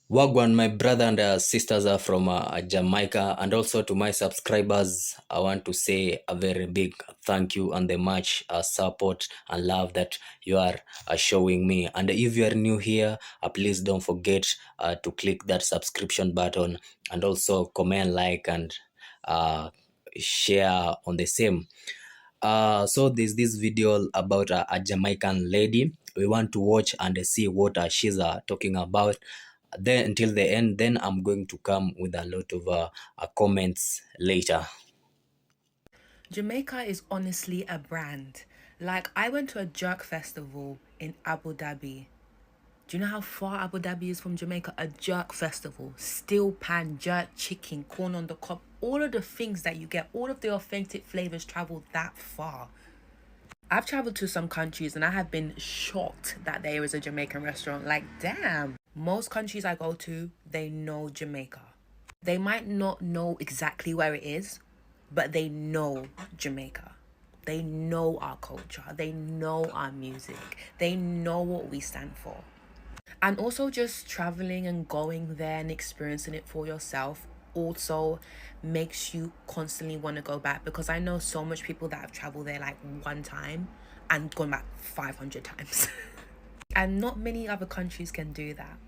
Wagwan, my brother and sisters are from Jamaica, and also to my subscribers, I want to say a very big thank you and the much support and love that you are showing me. And if you are new here, please don't forget to click that subscription button and also comment, like, and uh, share on the same. So there's this video about a Jamaican lady. We want to watch and see what she's talking about. Then until the end, then I'm going to come with a lot of comments later. Jamaica is honestly a brand. Like, I went to a jerk festival in Abu Dhabi. Do you know how far Abu Dhabi is from Jamaica? A jerk festival, steel pan, jerk chicken, corn on the cob, all of the things that you get, all of the authentic flavors travel that far. I've traveled to some countries and I have been shocked that there is a Jamaican restaurant. Like, damn. Most countries I go to, they know Jamaica. They might not know exactly where it is, but they know Jamaica. They know our culture. They know our music. They know what we stand for. And also, just traveling and going there and experiencing it for yourself also makes you constantly want to go back, because I know so much people that have traveled there like one time and gone back 500 times. And not many other countries can do that.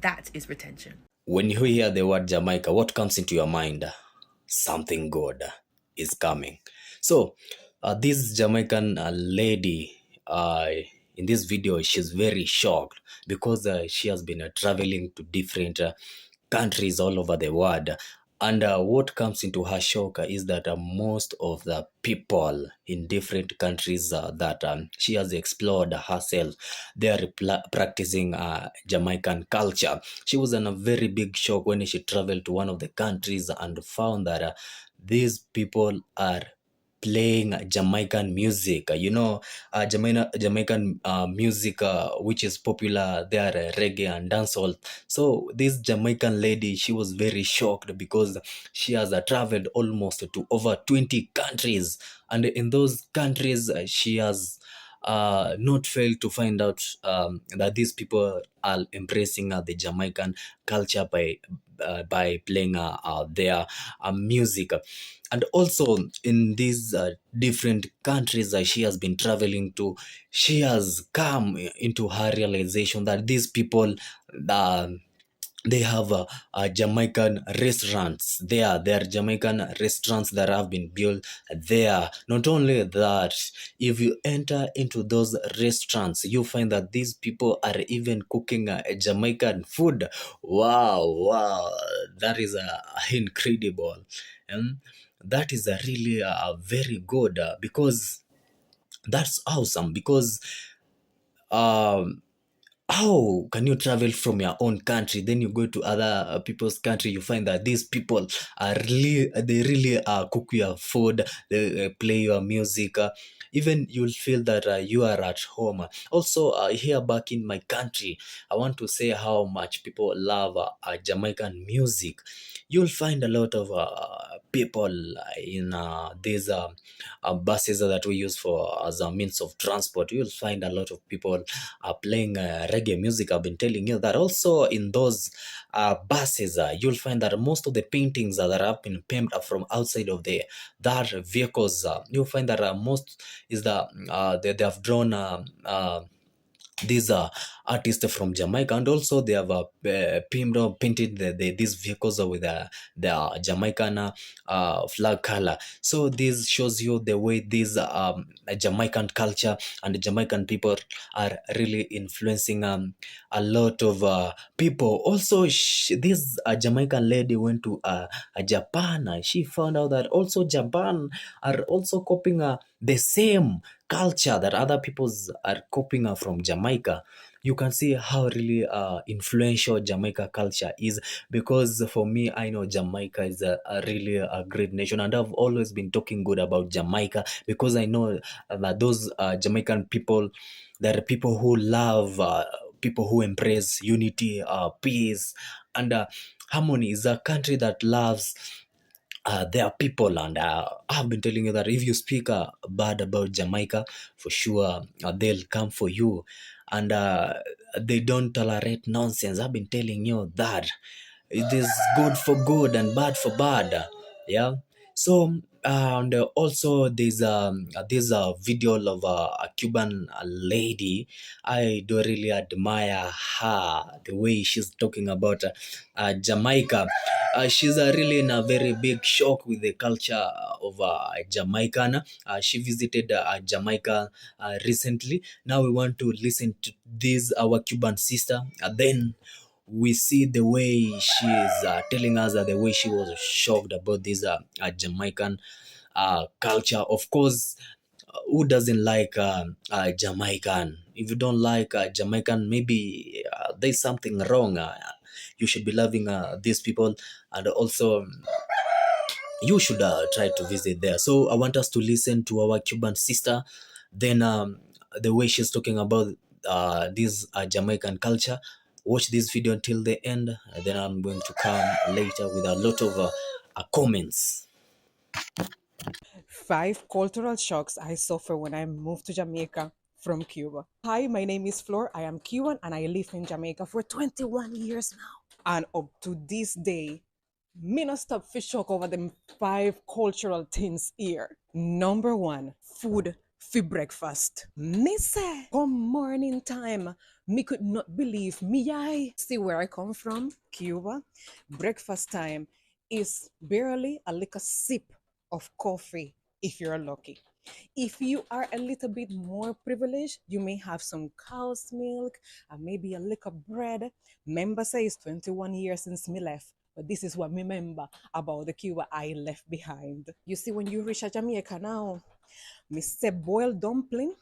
That is retention. When you hear the word Jamaica, what comes into your mind? Something good is coming. So, this Jamaican lady in this video, she's very shocked because she has been traveling to different countries all over the world. And what comes into her shock is that most of the people in different countries that she has explored herself, they are practicing Jamaican culture. She was in a very big shock when she traveled to one of the countries and found that these people are playing Jamaican music. Jamaican music, which is popular there, reggae and dancehall. So this Jamaican lady, she was very shocked because she has traveled almost to over 20 countries, and in those countries, she has not failed to find out that these people are embracing the Jamaican culture by playing their music. And also in these different countries that she has been traveling to, she has come into her realization that these people, uh, they have Jamaican restaurants there. There are Jamaican restaurants that have been built there. Not only that, if you enter into those restaurants, you find that these people are even cooking Jamaican food. Wow, that is incredible. And that is really very good because that's awesome. Because um how can you travel from your own country, then you go to other people's country, you find that these people are really, they really cook your food, they play your music, even you'll feel that you are at home. Also, here back in my country, I want to say how much people love Jamaican music. You'll find a lot of people in these buses that we use for as a means of transport. You'll find a lot of people are playing reggae music. I've been telling you that. Also in those buses, you'll find that most of the paintings that have been painted from outside of that vehicles, you'll find that most is they have drawn these are artists from Jamaica, and also they have painted these vehicles with the Jamaican flag color. So this shows you the way these Jamaican culture and Jamaican people are really influencing a lot of people. Also, this Jamaican lady went to Japan. She found out that also Japan are also copying the same culture that other peoples are copying from Jamaica. You can see how really influential Jamaica culture is, because for me, I know Jamaica is a really a great nation, and I've always been talking good about Jamaica because I know that those Jamaican people, there are people who love, people who embrace unity, peace, and harmony. Is a country that loves there are people, and I've been telling you that if you speak bad about Jamaica, for sure they'll come for you. And they don't tolerate nonsense. I've been telling you that it is good for good and bad for bad. Yeah. So and also there's this video of a Cuban lady. I do really admire her, the way she's talking about Jamaica. She's really in a very big shock with the culture of Jamaican. She visited Jamaica recently. Now we want to listen to this our Cuban sister. Then we see the way she is telling us the way she was shocked about this Jamaican culture. Of course, who doesn't like Jamaican? If you don't like Jamaican, maybe there's something wrong. You should be loving these people, and also you should try to visit there. So I want us to listen to our Cuban sister, then the way she's talking about this Jamaican culture. Watch this video until the end, and then I'm going to come later with a lot of comments. 5 cultural shocks I suffer when I moved to Jamaica from Cuba. Hi, my name is Flor. I am Cuban and I live in Jamaica for 21 years now. And up to this day, me not stop for shock over them 5 cultural things here. Number one, food for breakfast. Me say, come morning time, me could not believe me I see where I come from, Cuba. Breakfast time is barely a little sip of coffee if you're lucky. If you are a little bit more privileged, you may have some cow's milk and maybe a little bread. Member says 21 years since me left. But this is what me remember about the Cuba I left behind. You see, when you reach a Jamaica now, me say boiled dumpling,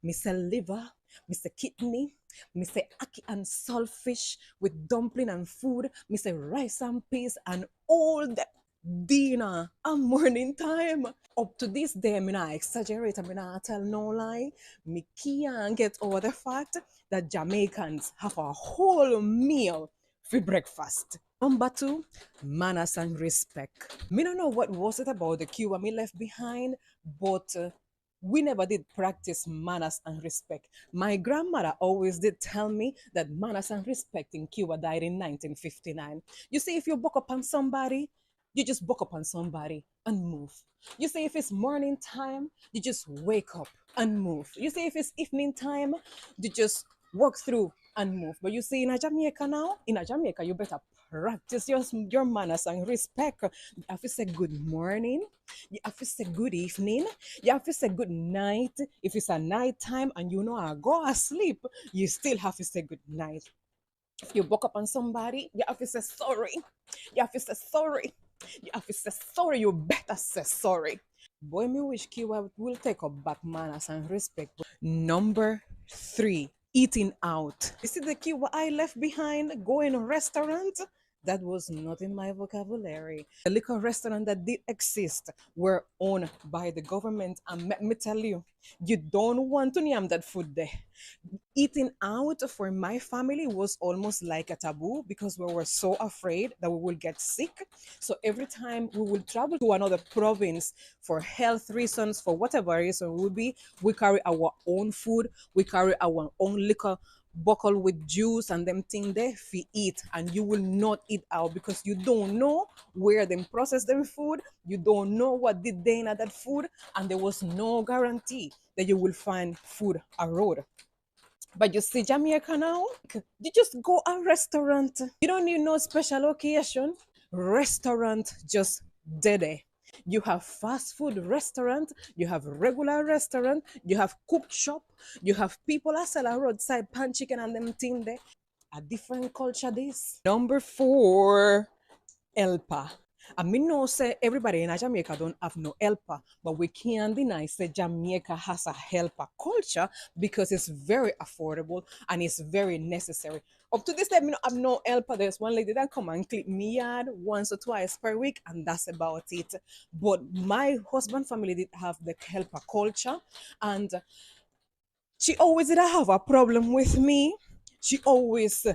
me say liver, me say kidney, me say ackee and saltfish with dumpling and food, me say rice and peas and all that dinner and morning time. Up to this day, me not exaggerate, me not tell no lie. Me can't get over the fact that Jamaicans have a whole meal for breakfast. Number two, manners and respect. Me don't know what was it about the Cuba me left behind, but we never did practice manners and respect. My grandmother always did tell me that manners and respect in Cuba died in 1959. You see, if you buck up on somebody, you just buck up on somebody and move. You see, if it's morning time, you just wake up and move. You see, if it's evening time, you just walk through and move. But you see, in a Jamaica now, in a Jamaica, you better practice your manners and respect. You have to say good morning. You have to say good evening. You have to say good night. If it's a night time and you know I go asleep, you still have to say good night. If you buck up on somebody, you have to say sorry. You have to say sorry. You have to say sorry. You better say sorry. Boy, me wish Cuba will take up back manners and respect. Number three, eating out. You see the Cuba I left behind, going to restaurant? That was not in my vocabulary. The liquor restaurant that did exist were owned by the government, and let me tell you, you don't want to name that food there. Eating out for my family was almost like a taboo because we were so afraid that we will get sick. So every time we will travel to another province for health reasons, for whatever reason it would be, we carry our own food, we carry our own liquor buckle with juice and them thing there fi eat, and you will not eat out because you don't know where them process them food, you don't know what did they in that food, and there was no guarantee that you will find food a road. But you see, Jamaica now, you just go a restaurant. You don't need no special occasion. Restaurant just dead. You have fast food restaurant, you have regular restaurant, you have cook shop, you have people that sell a roadside pan chicken and them thing there. A different culture this. Number four, helper. I mean, no, say everybody in Jamaica don't have no helper, but we can't deny say Jamaica has a helper culture because it's very affordable and it's very necessary. Up to this time, I have no helper. There's one lady that come and clean me yard once or twice per week, and that's about it. But my husband family did have the helper culture, and she always did have a problem with me. She always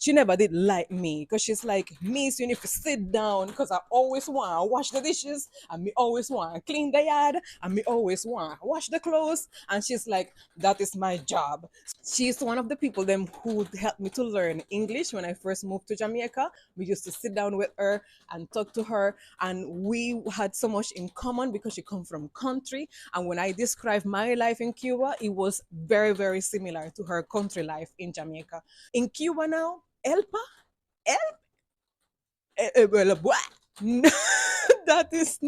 She never did like me because she's like, Miss, you need to sit down because I always want to wash the dishes and me always want to clean the yard and me always want to wash the clothes. And she's like, that is my job. She's one of the people them who helped me to learn English when I first moved to Jamaica. We used to sit down with her and talk to her, and we had so much in common because she come from country. And when I described my life in Cuba, it was very, very similar to her country life in Jamaica. In Cuba now, Elpa, El, well, that is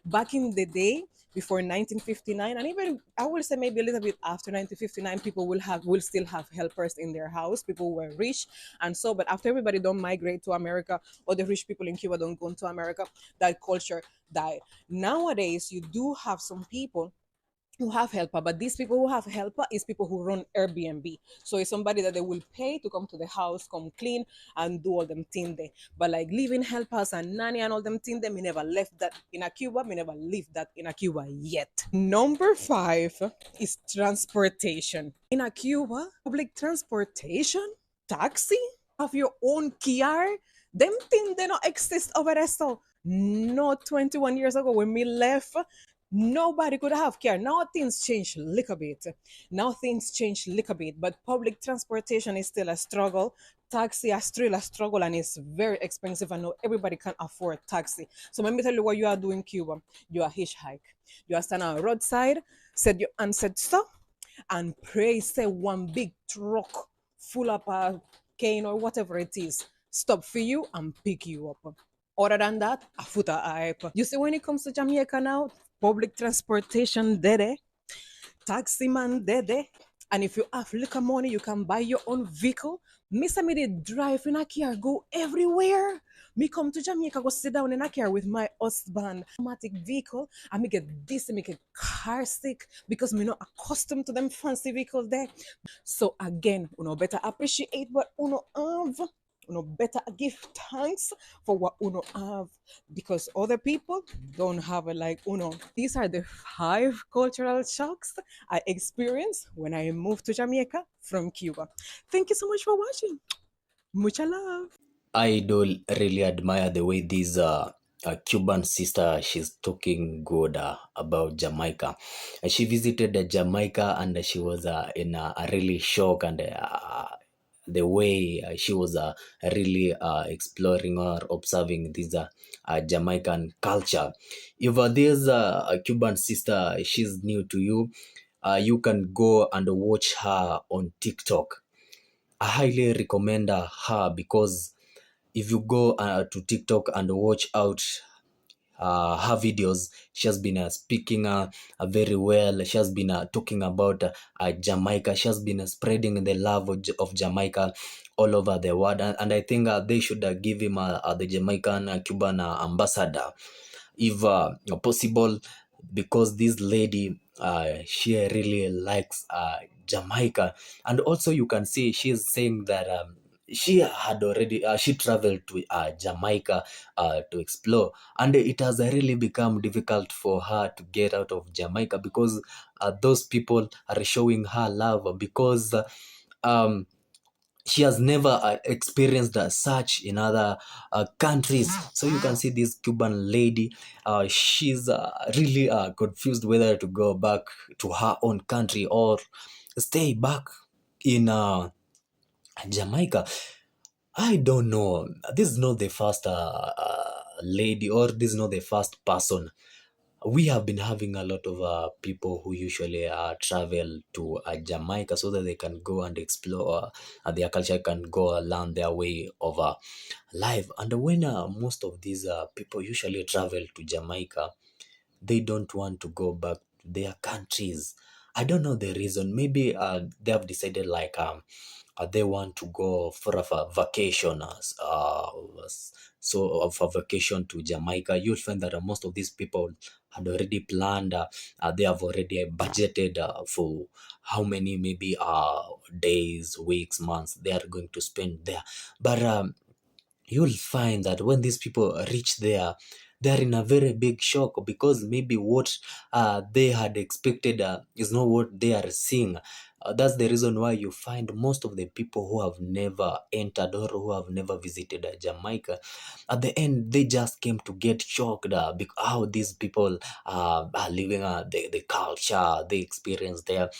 back in the day before 1959, and even I will say maybe a little bit after 1959, people will still have helpers in their house. People were rich, and so, but after everybody don't migrate to America, or the rich people in Cuba don't go to America, that culture died. Nowadays you do have some people who have helper, but these people who have helper is people who run Airbnb. So it's somebody that they will pay to come to the house, come clean and do all them thing there. But like living helpers and nanny and all them thing, they me never left that in a Cuba. Me never lived that in a Cuba yet. Number five is transportation. In a Cuba, public transportation, taxi, have your own car. Them thing they don't exist over there. So no, 21 years ago when me left, nobody could have care. Now things change a little bit. Now things change a little bit, but public transportation is still a struggle. Taxi is still a struggle and it's very expensive. And not everybody can afford taxi. So let me tell you what you are doing in Cuba. You are hitchhike. You are standing on a roadside, said you answered stop, and pray say one big truck full of a cane or whatever it is stop for you and pick you up. Other than that, a foot of hype. You see, when it comes to Jamaica now, public transportation dede, taxi man dede, and if you have little money, you can buy your own vehicle. Miss me dey drive in a car, go everywhere. Me come to Jamaica, go sit down in a car with my husband. Automatic vehicle, and me get this, me get car sick because me not accustomed to them fancy vehicles there. So again, uno better appreciate what uno have. Uno better give thanks for what uno have because other people don't have it like uno. These are the five cultural shocks I experienced when I moved to Jamaica from Cuba. Thank you so much for watching. Mucha love. I do really admire the way this Cuban sister, she's talking good about Jamaica. She visited Jamaica and she was in a really shock, and the way she was really exploring or observing this Jamaican culture. If there's a Cuban sister, she's new to you, you can go and watch her on TikTok. I highly recommend her because if you go to TikTok and watch out her videos, she has been speaking very well. She has been talking about Jamaica. She has been spreading the love of Jamaica all over the world, and I think they should give him the Jamaican Cuban ambassador if possible, because this lady she really likes Jamaica. And also you can see she's saying that she had already she traveled to Jamaica to explore, and it has really become difficult for her to get out of Jamaica because those people are showing her love because um she has never experienced such in other countries. So you can see this Cuban lady, she's really confused whether to go back to her own country or stay back in Jamaica. I don't know. This is not the first lady, or this is not the first person. We have been having a lot of people who usually travel to Jamaica so that they can go and explore their culture, can go learn their way of life. And when most of these people usually travel to Jamaica, they don't want to go back to their countries. I don't know the reason. Maybe they have decided like they want to go for a vacation, so of a vacation to Jamaica. You'll find that most of these people had already planned. They have already budgeted for how many maybe days, weeks, months they are going to spend there. But you'll find that when these people reach there, they're in a very big shock because maybe what they had expected is not what they are seeing. That's the reason why you find most of the people who have never entered or who have never visited Jamaica, at the end they just came to get shocked because how these people are living, the culture they experience there.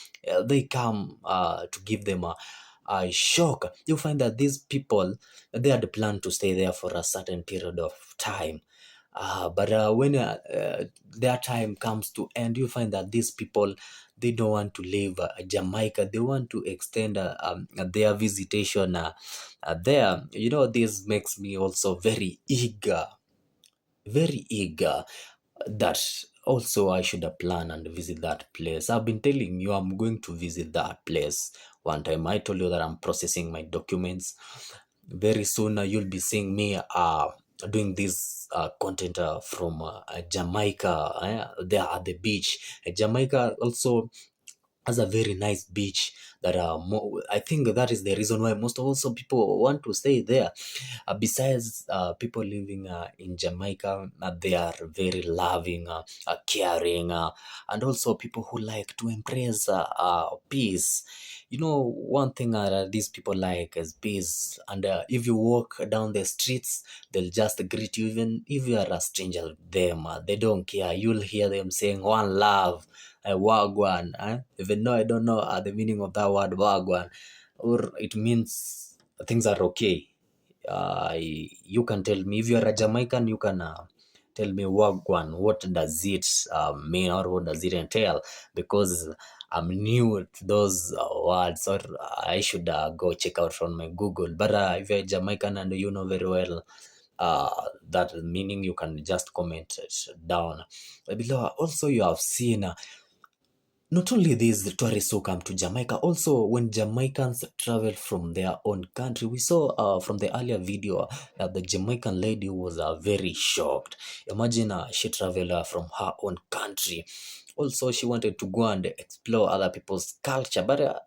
They come to give them a shock. You find that these people, they had planned to stay there for a certain period of time. But when their time comes to end, you find that these people, they don't want to leave Jamaica. They want to extend their visitation there. This makes me also very eager that also I should plan and visit that place. I've been telling you I'm going to visit that place one time. I told you that I'm processing my documents. Very soon you'll be seeing me doing this content from Jamaica, there at the beach. Jamaica also has a very nice beach that I think that is the reason why most also people want to stay there. Besides people living in Jamaica, they are very loving, caring, and also people who like to embrace peace. One thing these people like is peace. And if you walk down the streets, they'll just greet you, even if you are a stranger to them. They don't care. You'll hear them saying one love, wagwan. Even though I don't know the meaning of that word wagwan, or it means things are okay. You can tell me if you are a Jamaican, you can tell me wagwan. What does it mean, or what does it entail? Because I'm new to those words, or I should go check out from my Google. But if you're a Jamaican and you know very well that meaning, you can just comment it down below. Also, you have seen not only these tourists who come to Jamaica, also when Jamaicans travel from their own country. We saw from the earlier video that the Jamaican lady was very shocked. Imagine she traveled from her own country. Also, she wanted to go and explore other people's culture. But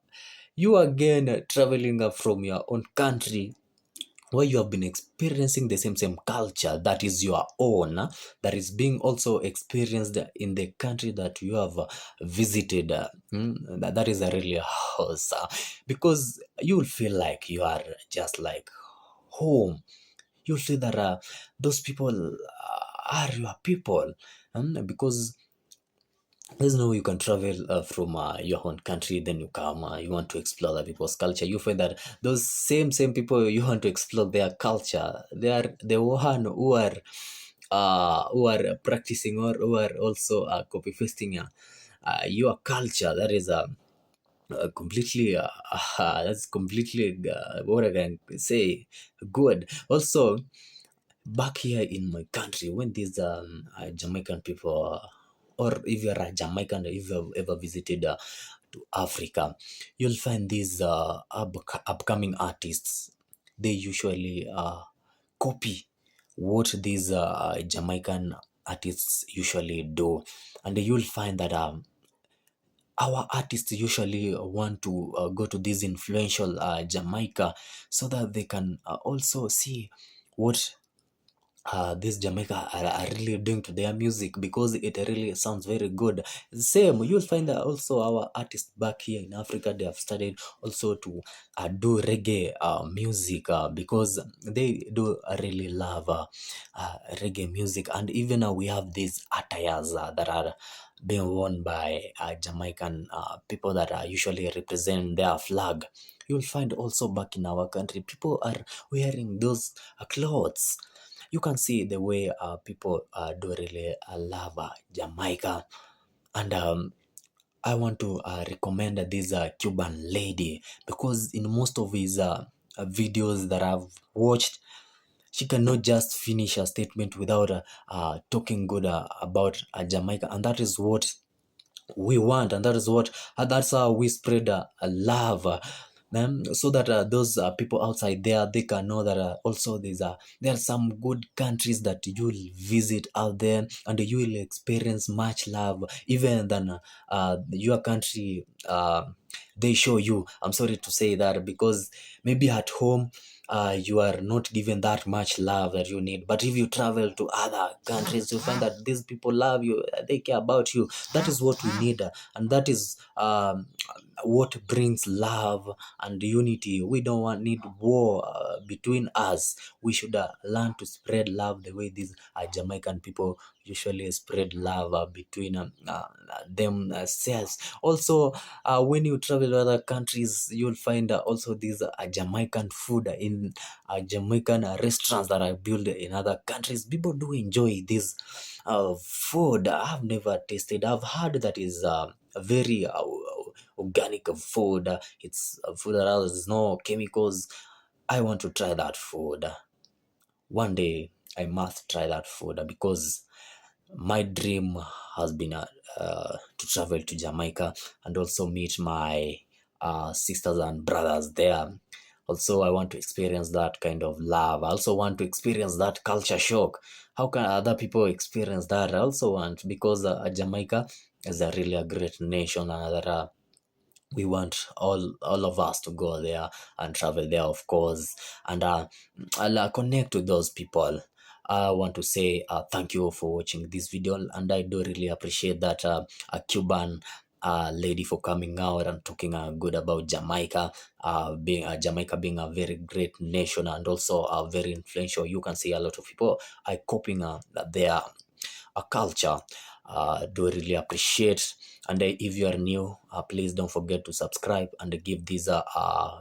you again traveling from your own country, where you have been experiencing the same culture that is your own, that is being also experienced in the country that you have visited. That is a really house, because you'll feel like you are just like home. You'll feel that those people are your people, because there's no way you can travel from your own country, then you come, you want to explore other people's culture. You find that those same people you want to explore their culture, they are the one who are practicing, or who are also copy pasting your culture. That is completely that's completely what I can say, good. Also, back here in my country, when these Jamaican people, or if you're a Jamaican, if you've ever visited to Africa, you'll find these upcoming artists. They usually copy what these Jamaican artists usually do, and you'll find that our artists usually want to go to this influential Jamaica, so that they can also see what this Jamaica are really doing to their music, because it really sounds very good. Same, you'll find that also our artists back here in Africa, they have started also to do reggae music, because they do really love reggae music. And even we have these attires that are being worn by Jamaican people that usually represent their flag. You'll find also back in our country, people are wearing those clothes. You can see the way people do really love Jamaica. And I want to recommend this Cuban lady, because in most of his videos that I've watched, she cannot just finish a statement without talking good about Jamaica. And that is what we want, and that is what that's how we spread love, so that those people outside there, they can know that also there are some good countries that you will visit out there, and you will experience much love even than your country they show you. I'm sorry to say that, because maybe at home you are not given that much love that you need. But if you travel to other countries, you find that these people love you, they care about you. That is what we need, and that is what brings love and unity. We don't want need war between us. We should learn to spread love the way these Jamaican people usually spread love between themselves. Also, when you travel to other countries, you'll find also these Jamaican food in Jamaican restaurants that are built in other countries. People do enjoy this food. I've never tasted. I've heard that is a very organic food. It's a food that has no chemicals. I want to try that food. One day I must try that food because my dream has been to travel to Jamaica and also meet my sisters and brothers there. Also, I want to experience that kind of love. I also want to experience that culture shock. How can other people experience that? I also want, because Jamaica is a really a great nation, and that we want all of us to go there and travel there, of course, and I'll connect with those people. I want to say thank you for watching this video, and I do really appreciate that a Cuban lady for coming out and talking good about Jamaica, being Jamaica being a very great nation and also very influential. You can see a lot of people are copying their a culture. Do really appreciate. And if you are new, please don't forget to subscribe and give this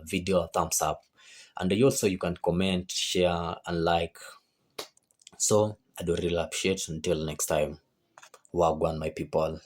video a thumbs up. And also you can comment, share, and like. So I do really appreciate. Until next time, wagwan my people.